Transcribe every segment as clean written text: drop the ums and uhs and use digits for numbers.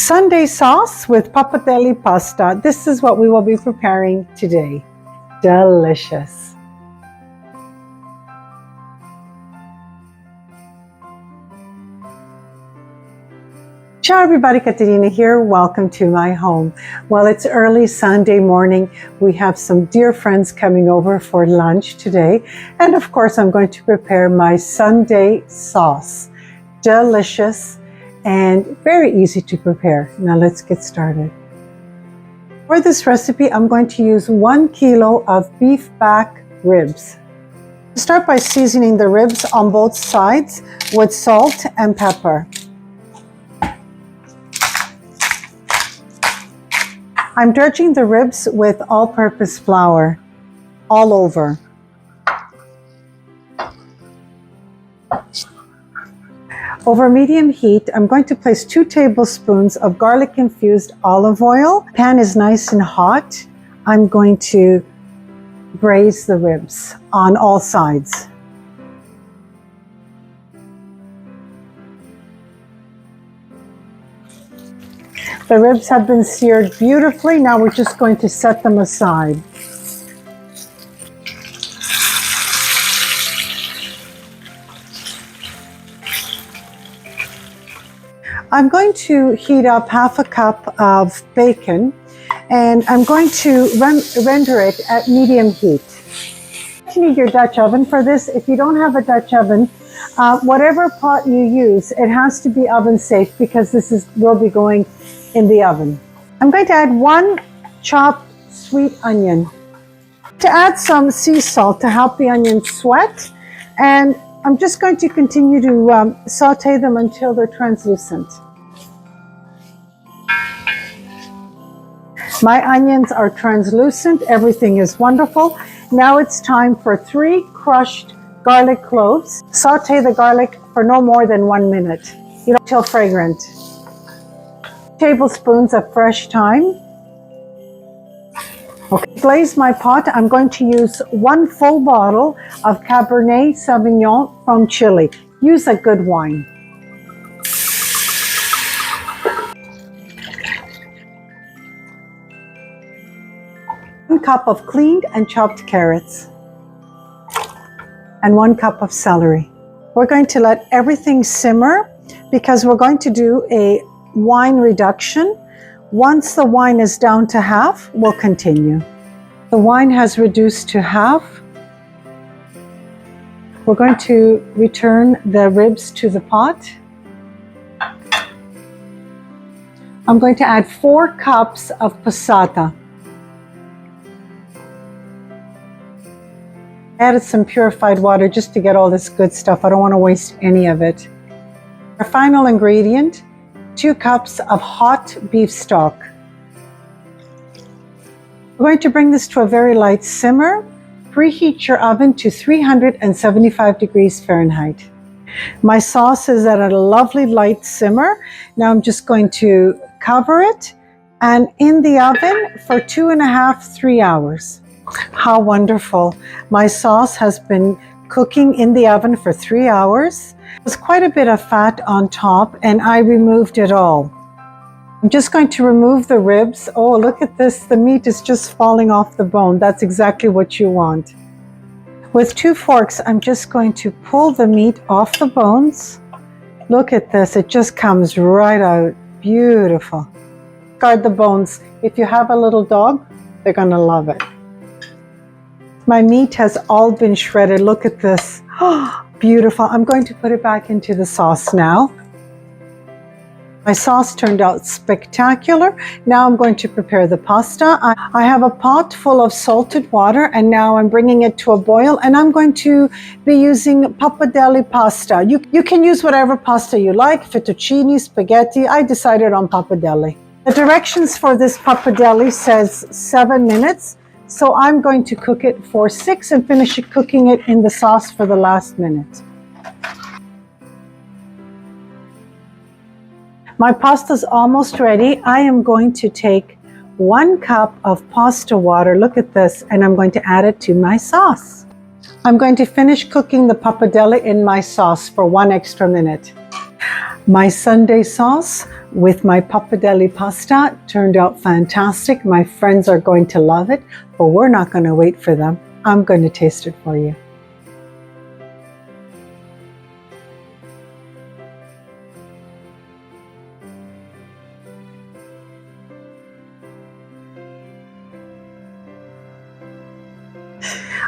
Sunday sauce with pappardelle pasta. This is what we will be preparing today. Delicious. Ciao everybody, Caterina here. Welcome to my home. Well, it's early Sunday morning. We have some dear friends coming over for lunch today. And of course, I'm going to prepare my Sunday sauce. Delicious and very easy to prepare. Now let's get started. For this recipe, I'm going to use 1 kilo of beef back ribs. Start by seasoning the ribs on both sides with salt and pepper. I'm dredging the ribs with all-purpose flour all over. Over medium heat, I'm going to place 2 tablespoons of garlic-infused olive oil. Pan is nice and hot. I'm going to braise the ribs on all sides. The ribs have been seared beautifully. Now we're just going to set them aside. I'm going to heat up half a cup of bacon, and I'm going to render it at medium heat. You need your Dutch oven for this. If you don't have a Dutch oven, whatever pot you use, it has to be oven safe because this will be going in the oven. I'm going to add 1 chopped sweet onion. To add some sea salt to help the onions sweat, and I'm just going to continue to saute them until they're translucent. My onions are translucent, everything is wonderful. Now it's time for 3 crushed garlic cloves. Saute the garlic for no more than 1 minute, until fragrant. Tablespoons of fresh thyme. Okay. Glaze my pot. I'm going to use 1 full bottle of Cabernet Sauvignon from Chile. Use a good wine. One cup of cleaned and chopped carrots. And 1 cup of celery. We're going to let everything simmer because we're going to do a wine reduction. Once the wine is down to half, we'll continue. The wine has reduced to half. We're going to return the ribs to the pot. I'm going to add 4 cups of passata. I added some purified water just to get all this good stuff. I don't want to waste any of it. Our final ingredient, 2 cups of hot beef stock. We're going to bring this to a very light simmer. Preheat your oven to 375 degrees Fahrenheit. My sauce is at a lovely light simmer. Now I'm just going to cover it and in the oven for 2.5–3 hours. How wonderful. My sauce has been cooking in the oven for 3 hours. There's quite a bit of fat on top and I removed it all. I'm just going to remove the ribs. Oh, look at this. The meat is just falling off the bone. That's exactly what you want. With 2 forks, I'm just going to pull the meat off the bones. Look at this. It just comes right out. Beautiful. Guard the bones. If you have a little dog, they're going to love it. My meat has all been shredded. Look at this. Oh, beautiful. I'm going to put it back into the sauce now. My sauce turned out spectacular. Now I'm going to prepare the pasta. I have a pot full of salted water and now I'm bringing it to a boil and I'm going to be using pappardelle pasta. You can use whatever pasta you like, fettuccine, spaghetti. I decided on pappardelle. The directions for this pappardelle says 7 minutes. So I'm going to cook it for 6 and finish cooking it in the sauce for the last minute. My pasta's almost ready. I am going to take 1 cup of pasta water. Look at this. And I'm going to add it to my sauce. I'm going to finish cooking the pappardelle in my sauce for 1 extra minute. My Sunday sauce with my pappardelle pasta turned out fantastic. My friends are going to love it, but we're not going to wait for them. I'm going to taste it for you.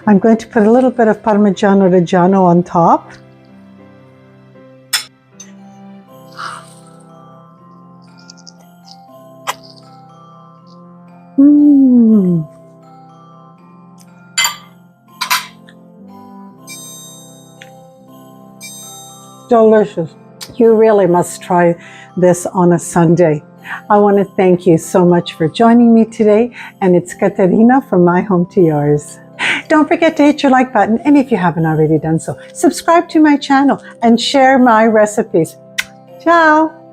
I'm going to put a little bit of Parmigiano Reggiano on top. Delicious. You really must try this on a Sunday. I want to thank you so much for joining me today, and it's Katerina from My Home to Yours. Don't forget to hit your like button, and if you haven't already done so, subscribe to my channel and share my recipes. Ciao!